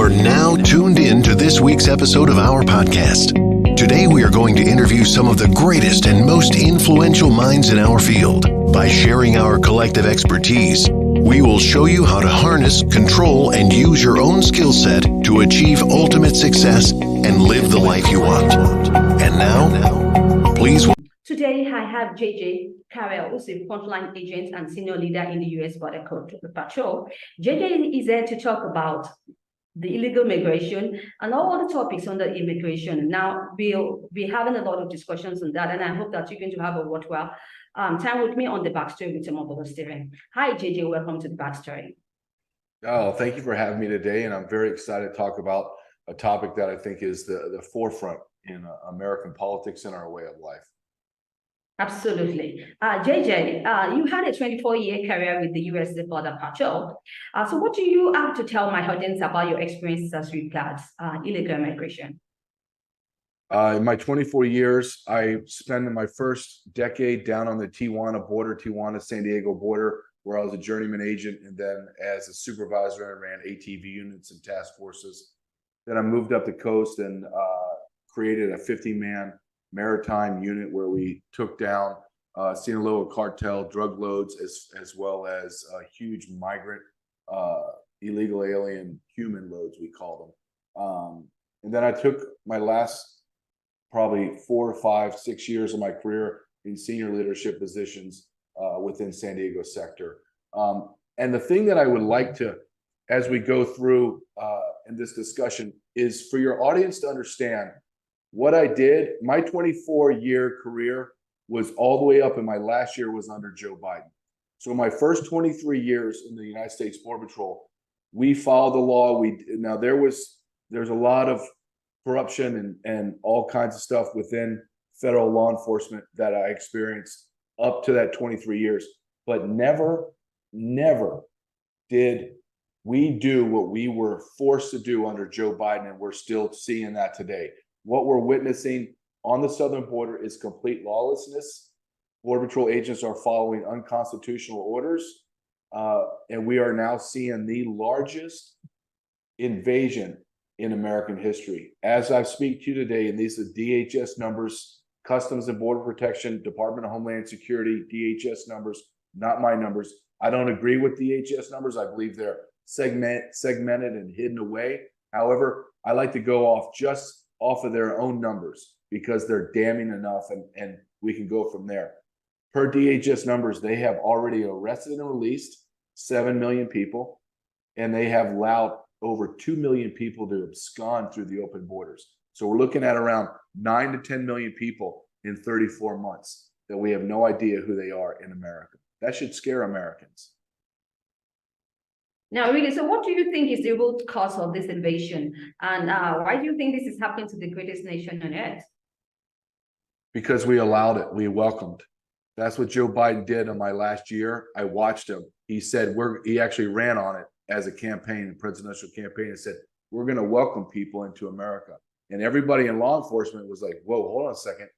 are now tuned in to this week's episode of our podcast. Today, we are going to interview some of the greatest and most influential minds in our field. By sharing our collective expertise, we will show you how to harness, control, and use your own skill set to achieve ultimate success and live the life you want. And now, please. Today, I have J.J Carrell, who's a frontline agent and senior leader in the U.S. Border Patrol. J.J is here to talk about the illegal migration and all the topics under immigration. Now, we'll be having a lot of discussions on that, and I hope that you're going to have a worthwhile time with me on the Backstory with Omobola Stephen. Hi, J.J. Welcome to the Backstory. Oh, thank you for having me today, and I'm very excited to talk about a topic that I think is the forefront in American politics and our way of life. Absolutely. JJ, you had a 24-year career with the U.S. Border Patrol. So what do you have to tell my audience about your experiences as regards illegal migration? In my 24 years, I spent my first decade down on the Tijuana-San Diego border, where I was a journeyman agent, and then as a supervisor, I ran ATV units and task forces. Then I moved up the coast and created a 50-man maritime unit where we took down Sinaloa cartel drug loads as well as huge migrant illegal alien human loads, we call them. And then I took my last probably 4 or 5, 6 years of my career in senior leadership positions within San Diego sector. And the thing that I would like to, as we go through in this discussion, is for your audience to understand what I did. My 24-year career was all the way up, and my last year was under Joe Biden. So my first 23 years in the United States Border Patrol, we followed the law. Now there's a lot of corruption and all kinds of stuff within federal law enforcement that I experienced up to that 23 years, but never did we do what we were forced to do under Joe Biden, and we're still seeing that today. What we're witnessing on the southern border is complete lawlessness. Border Patrol agents are following unconstitutional orders, and we are now seeing the largest invasion in American history. As I speak to you today, and these are DHS numbers, Customs and Border Protection, Department of Homeland Security, DHS numbers, not my numbers. I don't agree with DHS numbers. I believe they're segmented and hidden away. However, I like to go off of their own numbers because they're damning enough, and we can go from there. Per DHS numbers, they have already arrested and released 7 million people, and they have allowed over 2 million people to abscond through the open borders. So we're looking at around 9 to 10 million people in 34 months that we have no idea who they are in America. That should scare Americans. Now, really, so what do you think is the root cause of this invasion? And why do you think this is happening to the greatest nation on earth? Because we allowed it. We welcomed. That's what Joe Biden did in my last year. I watched him. He said, he actually ran on it as a campaign, a presidential campaign, and said, we're going to welcome people into America. And everybody in law enforcement was like, whoa, hold on a second.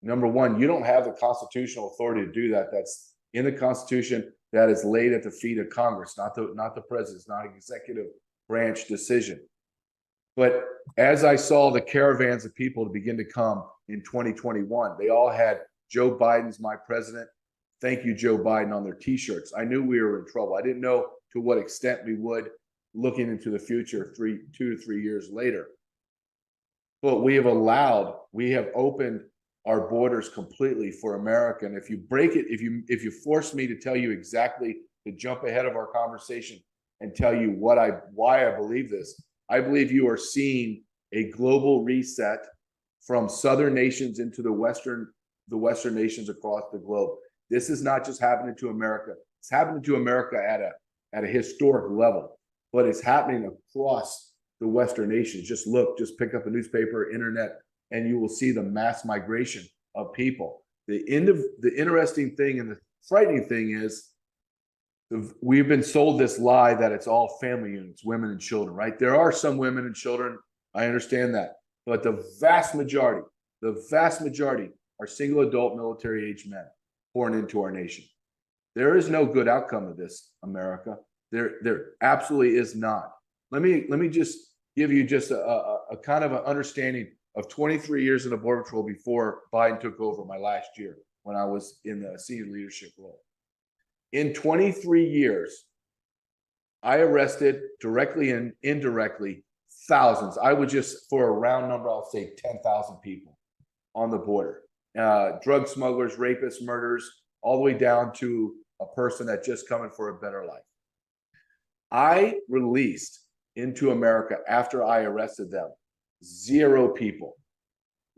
Number one, you don't have the constitutional authority to do that. That's in the Constitution. That is laid at the feet of Congress, not the president. It's not an executive branch decision. But as I saw the caravans of people to begin to come in 2021, they all had Joe Biden's "My President, Thank You, Joe Biden" on their T-shirts. I knew we were in trouble. I didn't know to what extent we would, looking into the future 2 to 3 years later. But we have opened our borders completely for America. And if you break it, if you force me to tell you exactly, to jump ahead of our conversation and tell you why I believe this, I believe you are seeing a global reset from southern nations into the western nations across the globe. This is not just happening to America. It's happening to America at a historic level, but it's happening across the western nations. Just pick up a newspaper, internet, and you will see the mass migration of people. The interesting thing and the frightening thing is we've been sold this lie that it's all family units, women and children, right? There are some women and children. I understand that. But the vast majority are single adult military age men pouring into our nation. There is no good outcome of this, America. There absolutely is not. Let me just give you just a kind of an understanding of 23 years in the Border Patrol before Biden took over my last year when I was in the senior leadership role. In 23 years, I arrested directly and indirectly thousands. I would just, for a round number, I'll say 10,000 people on the border. Drug smugglers, rapists, murderers, all the way down to a person that's just coming for a better life. I released into America after I arrested them 0 people.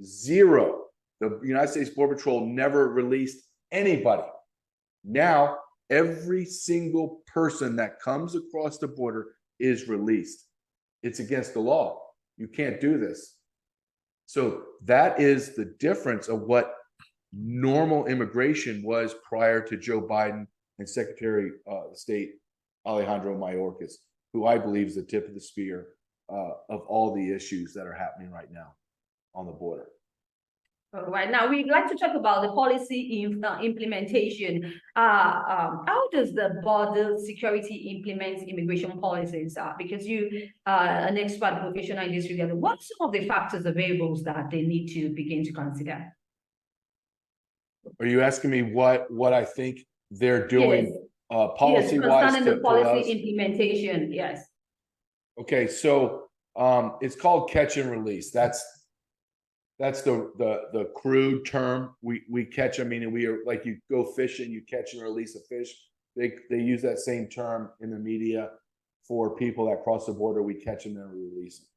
0. The United States Border Patrol never released anybody. Now, every single person that comes across the border is released. It's against the law. You can't do this. So that is the difference of what normal immigration was prior to Joe Biden and Secretary of State Alejandro Mayorkas, who I believe is the tip of the spear of all the issues that are happening right now on the border. All right, now we'd like to talk about the policy implementation. How does the border security implement immigration policies? Because you are an expert professional in this regard, what are some of the factors, the variables that they need to begin to consider? Are you asking me what I think they're doing Yes. policy-wise Concerning the policy implementation, yes. Okay, so it's called catch and release. That's the crude term. We catch them, meaning we are like you go fishing, you catch and release a fish. They use that same term in the media for people that cross the border. We catch them and we release them.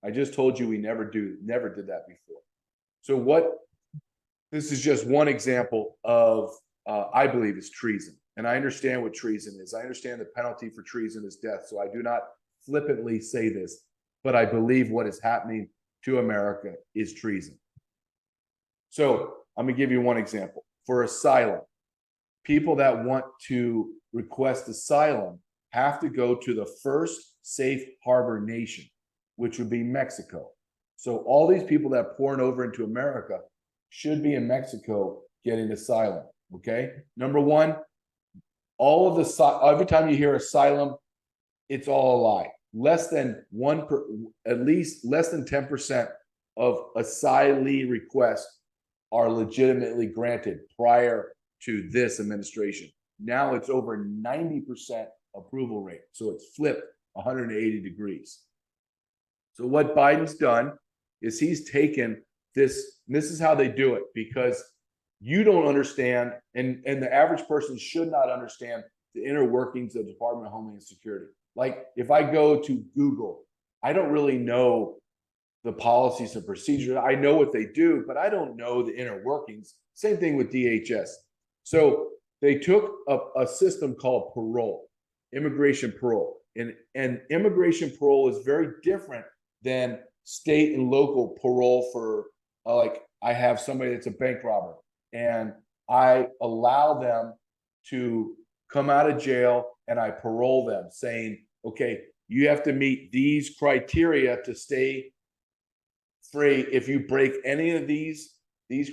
I just told you we never did that before. So this is just one example of I believe is treason. And I understand what treason is. I understand the penalty for treason is death. So I do not flippantly say this, but I believe what is happening to America is treason. So I'm gonna give you one example. For asylum, people that want to request asylum have to go to the first safe harbor nation, which would be Mexico. So all these people that pouring over into America should be in Mexico getting asylum, okay? Number one, every time you hear asylum, it's all a lie. At least less than 10% of asylee requests are legitimately granted prior to this administration. Now it's over 90% approval rate. So it's flipped 180 degrees. So what Biden's done is he's taken this, and this is how they do it, because you don't understand, and the average person should not understand the inner workings of the Department of Homeland Security. Like if I go to Google, I don't really know the policies and procedures. I know what they do, but I don't know the inner workings. Same thing with DHS. So they took a system called parole, immigration parole. And immigration parole is very different than state and local parole for like I have somebody that's a bank robber and I allow them to come out of jail and I parole them saying, okay, you have to meet these criteria to stay free. If you break any of these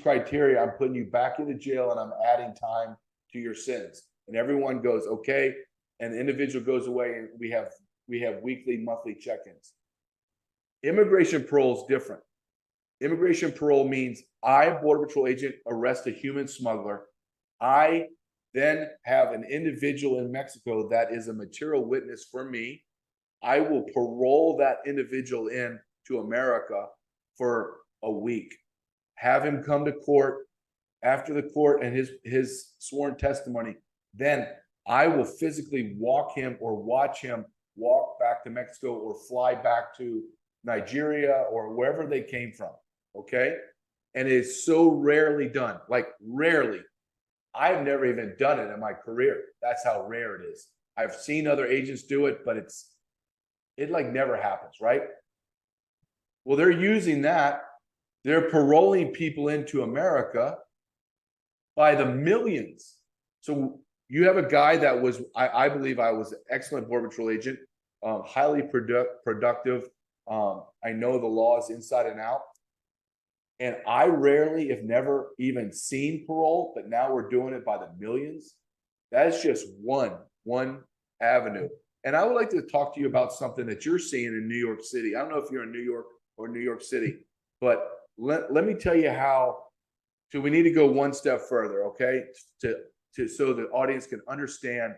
criteria, I'm putting you back into jail and I'm adding time to your sentence. And everyone goes, okay. And the individual goes away and we have weekly, monthly check-ins. Immigration parole is different. Immigration parole means I, Border Patrol agent, arrest a human smuggler. I then have an individual in Mexico that is a material witness for me. I will parole that individual in to America for a week. Have him come to court. After the court and his sworn testimony, then I will physically walk him or watch him walk back to Mexico or fly back to Nigeria or wherever they came from. Okay. And it is so rarely done, like rarely. I've never even done it in my career. That's how rare it is. I've seen other agents do it, but it like never happens, right? Well, they're using that. They're paroling people into America by the millions. So you have a guy that was, I believe I was an excellent Border Patrol agent, highly productive. I know the laws inside and out. And I rarely, if never, even seen parole, but now we're doing it by the millions. That's just one avenue And I would like to talk to you about something that you're seeing in New York City. I don't know if you're in New York or New York City, but let me tell you how. So we need to go one step further, okay? So the audience can understand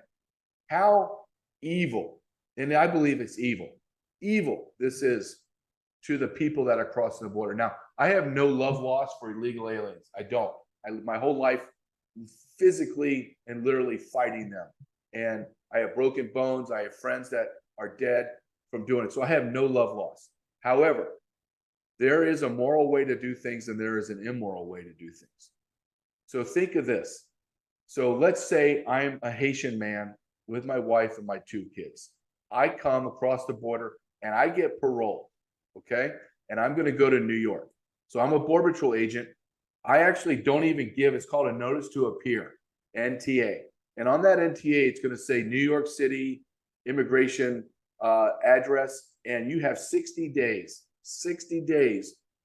how evil, and I believe it's evil this is to the people that are crossing the border. Now, I have no love lost for illegal aliens. I don't. My whole life physically and literally fighting them. And I have broken bones. I have friends that are dead from doing it. So I have no love lost. However, there is a moral way to do things and there is an immoral way to do things. So think of this. So let's say I'm a Haitian man with my wife and my 2 kids. I come across the border and I get parole, okay? And I'm going to go to New York. So I'm a Border Patrol agent. I actually don't even give, it's called a notice to appear, NTA. And on that NTA, it's going to say New York City immigration address, and you have 60 days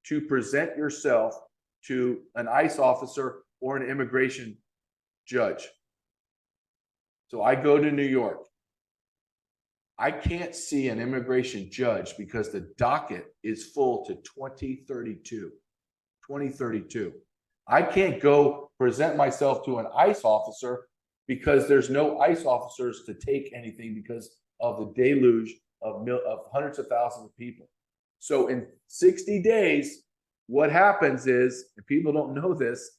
to present yourself to an ICE officer or an immigration judge. So I go to New York. I can't see an immigration judge because the docket is full to 2032. I can't go present myself to an ICE officer because there's no ICE officers to take anything because of the deluge of hundreds of thousands of people. So in 60 days, what happens is, and people don't know this,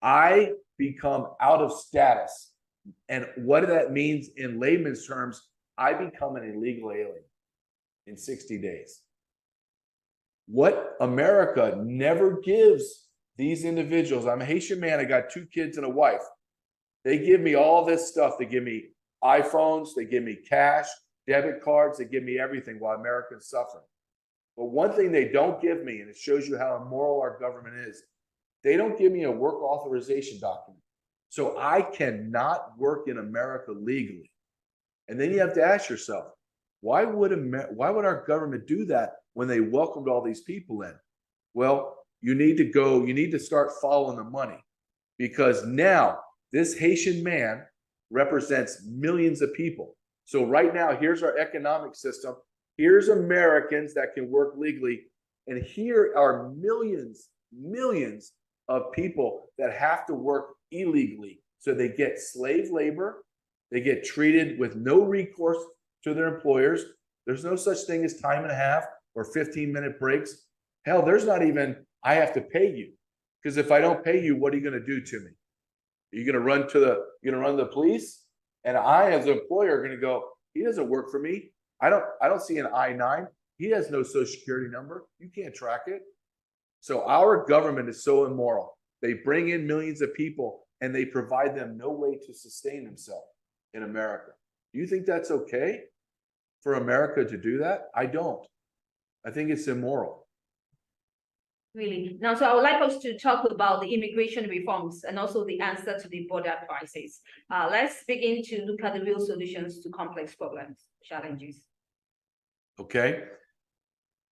I become out of status. And what that means in layman's terms, I become an illegal alien in 60 days. What America never gives these individuals, I'm a Haitian man, I got 2 kids and a wife. They give me all this stuff. They give me iPhones, they give me cash, debit cards, they give me everything while Americans suffer. But one thing they don't give me, and it shows you how immoral our government is, they don't give me a work authorization document. So I cannot work in America legally. And then you have to ask yourself, why would our government do that when they welcomed all these people in? Well, you need to start following the money, because now this Haitian man represents millions of people. So right now, here's our economic system. Here's Americans that can work legally. And here are millions of people that have to work illegally. So they get slave labor. They get treated with no recourse to their employers. There's no such thing as time and a half or 15-minute breaks. Hell, there's not even, I have to pay you. Because if I don't pay you, what are you going to do to me? Are you going to run to the police? And I, as an employer, are going to go, he doesn't work for me. I don't see an I-9. He has no social security number. You can't track it. So our government is so immoral. They bring in millions of people and they provide them no way to sustain themselves in America. Do you think that's okay for America to do that? I don't. I think it's immoral. Really. Now, so I would like us to talk about the immigration reforms and also the answer to the border crisis. Let's begin to look at the real solutions to complex problems, challenges. Okay.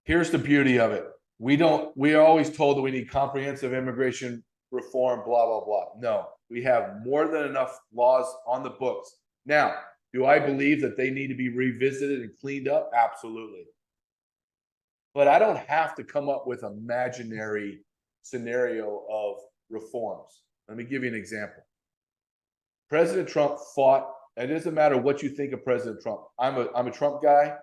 Here's the beauty of it. We are always told that we need comprehensive immigration reform, blah, blah, blah. No, we have more than enough laws on the books. Now, do I believe that they need to be revisited and cleaned up? Absolutely. But I don't have to come up with an imaginary scenario of reforms. Let me give you an example. President Trump fought, and it doesn't matter what you think of President Trump. I'm a Trump guy.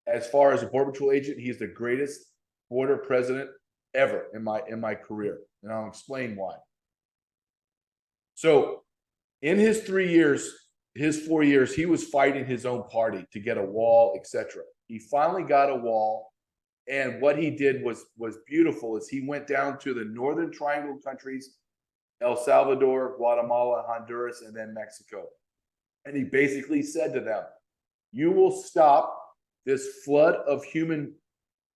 As far as a Border Patrol agent, he's the greatest border president ever in my career. And I'll explain why. So in his 4 years, he was fighting his own party to get a wall, etc. He finally got a wall. And what he did was beautiful, is he went down to the Northern Triangle countries, El Salvador, Guatemala, Honduras, and then Mexico. And he basically said to them, you will stop this flood of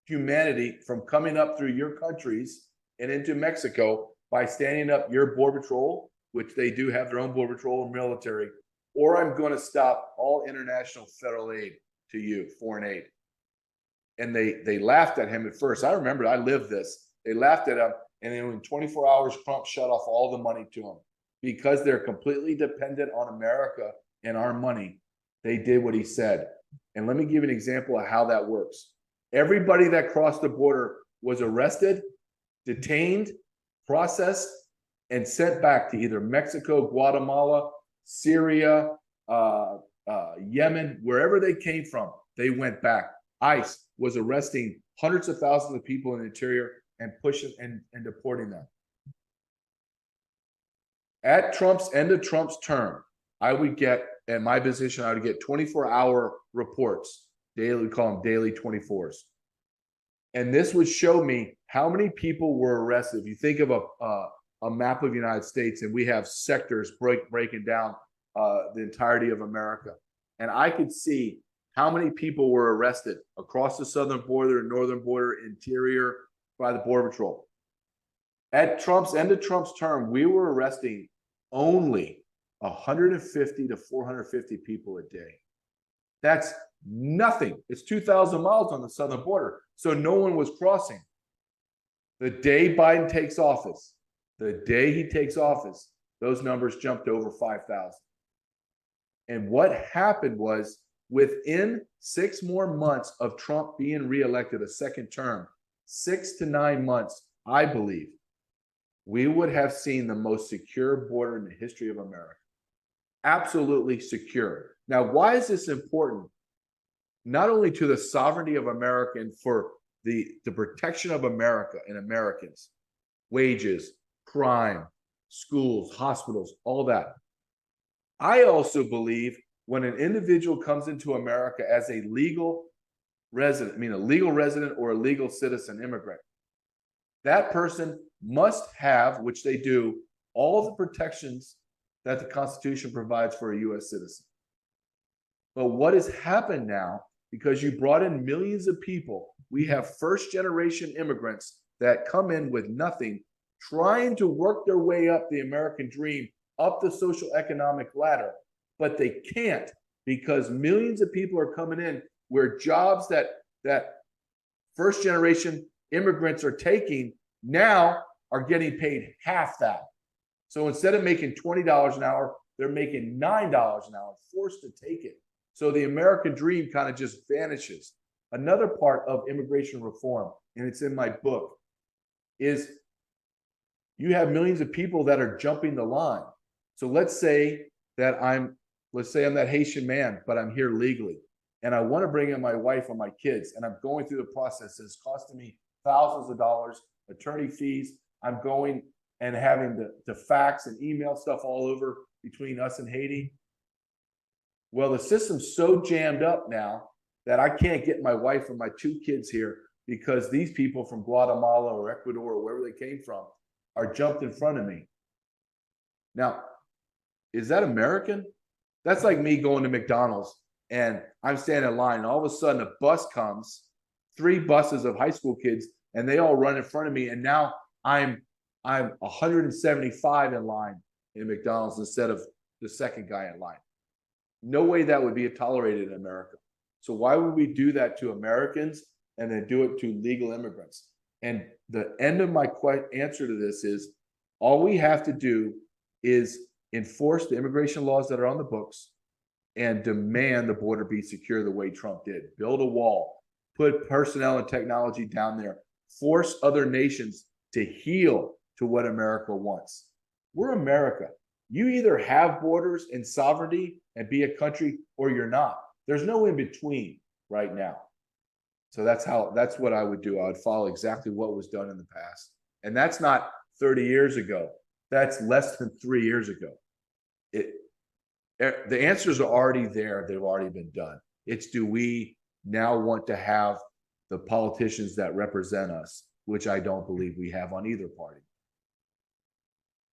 humanity from coming up through your countries and into Mexico by standing up your Border Patrol, which they do have their own Border Patrol and military, or I'm going to stop all international federal aid to you, foreign aid. And they laughed at him at first. I remember, I lived this. They laughed at him, and then in 24 hours, Trump shut off all the money to him because they're completely dependent on America and our money. They did what he said. And let me give you an example of how that works. Everybody that crossed the border was arrested, detained, processed, and sent back to either Mexico, Guatemala, Syria, Yemen, wherever they came from, they went back. ICE was arresting hundreds of thousands of people in the interior and pushing and deporting them. At Trump's end of Trump's term, I would get, at my position, I would get 24-hour reports. Daily, we call them daily 24s. And this would show me how many people were arrested. If you think of a map of the United States, and we have sectors breaking down the entirety of America. And I could see how many people were arrested across the southern border, northern border, interior by the Border Patrol. At Trump's end of Trump's term, we were arresting only 150 to 450 people a day. That's nothing. It's 2,000 miles on the southern border. So no one was crossing. The day Biden takes office, those numbers jumped over 5,000. And what happened was, within 6 more months of Trump being reelected a second term, 6 to 9 months, I believe, we would have seen the most secure border in the history of America. Absolutely secure. Now, why is this important? Not only to the sovereignty of America and for the protection of America and Americans, wages, crime, schools, hospitals, all that. I also believe when an individual comes into America as a legal resident, a legal resident or a legal citizen immigrant, that person must have, which they do, all of the protections that the Constitution provides for a U.S. citizen. But what has happened now, because you brought in millions of people, we have first-generation immigrants that come in with nothing, trying to work their way up the American dream, up the social economic ladder, but they can't, because millions of people are coming in where jobs that first-generation immigrants are taking now are getting paid half that. So instead of making $20 an hour, they're making $9 an hour, forced to take it. So the American dream kind of just vanishes. Another part of immigration reform, and it's in my book, is you have millions of people that are jumping the line. So let's say I'm that Haitian man, but I'm here legally, and I want to bring in my wife or my kids, and I'm going through the process. It's costing me thousands of dollars, attorney fees. I'm going and having to fax and email stuff all over between us and Haiti. Well, the system's so jammed up now that I can't get my wife and my 2 kids here because these people from Guatemala or Ecuador or wherever they came from are jumped in front of me. Now, is that American? That's like me going to McDonald's and I'm standing in line, and all of a sudden a bus comes, 3 buses of high school kids, and they all run in front of me, and now I'm 175 in line in McDonald's instead of the second guy in line. No way that would be tolerated in America. So why would we do that to Americans and then do it to legal immigrants? And the end of my answer to this is, all we have to do is enforce the immigration laws that are on the books and demand the border be secure the way Trump did. Build a wall, put personnel and technology down there, force other nations to heel to what America wants. We're America. You either have borders and sovereignty and be a country, or you're not. There's no in between right now. So that's what I would do. I would follow exactly what was done in the past. And that's not 30 years ago. That's less than 3 years ago. The answers are already there. They've already been done. It's, do we now want to have the politicians that represent us, which I don't believe we have on either party.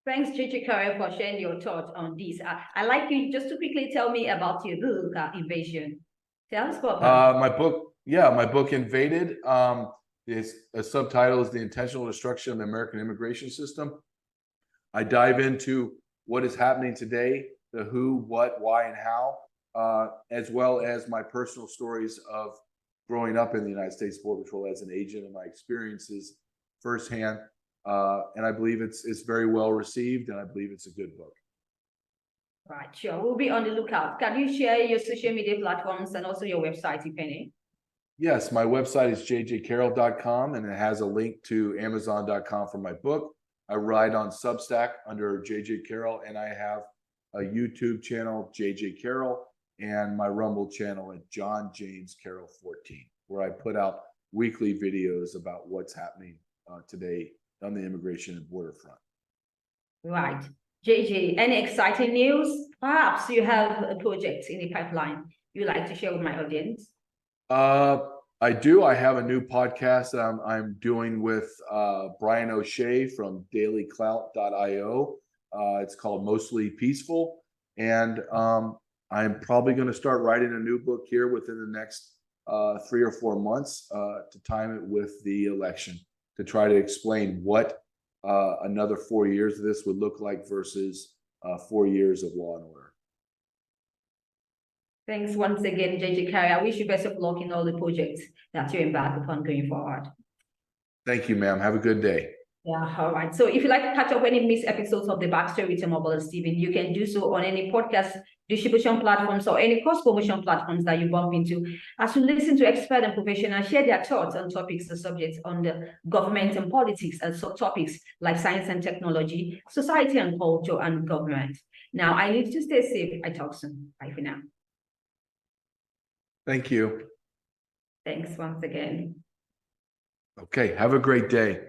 Thanks, J.J Carrell, for sharing your thoughts on this. I'd like you just to quickly tell me about your book, Invasion. Tell us about my book Invaded, is a subtitle is The Intentional Destruction of the American Immigration System. I dive into what is happening today, the who, what, why, and how, as well as my personal stories of growing up in the United States Border Patrol as an agent and my experiences firsthand. And I believe it's very well received, and I believe it's a good book. Right, sure. We'll be on the lookout. Can you share your social media platforms and also your website, if any? Yes, my website is jjcarrell.com, and it has a link to amazon.com for my book. I write on Substack under J.J. Carrell, and I have a YouTube channel, J.J. Carrell, and my Rumble channel at John James Carroll 14, where I put out weekly videos about what's happening today on the immigration and border front. Right. JJ, any exciting news? Perhaps you have a project in the pipeline you'd like to share with my audience? I do. I have a new podcast that I'm doing with Brian O'Shea from dailyclout.io. It's called Mostly Peaceful. And I'm probably going to start writing a new book here within the next 3 or 4 months to time it with the election, to try to explain what another 4 years of this would look like versus 4 years of law and order. Thanks once again, J.J. Carrell. I wish you best of luck in all the projects that you embark upon going forward. Thank you, ma'am. Have a good day. Yeah, all right. So if you'd like to catch up any missed episodes of the Backstory with Omobola Stephen, you can do so on any podcast distribution platforms or any cross-promotion platforms that you bump into, as you listen to expert and professionals share their thoughts on topics and subjects on the government and politics, and subtopics like science and technology, society and culture, and government. Now, I need to stay safe. I talk soon. Bye for now. Thank you. Thanks once again. Okay. Have a great day.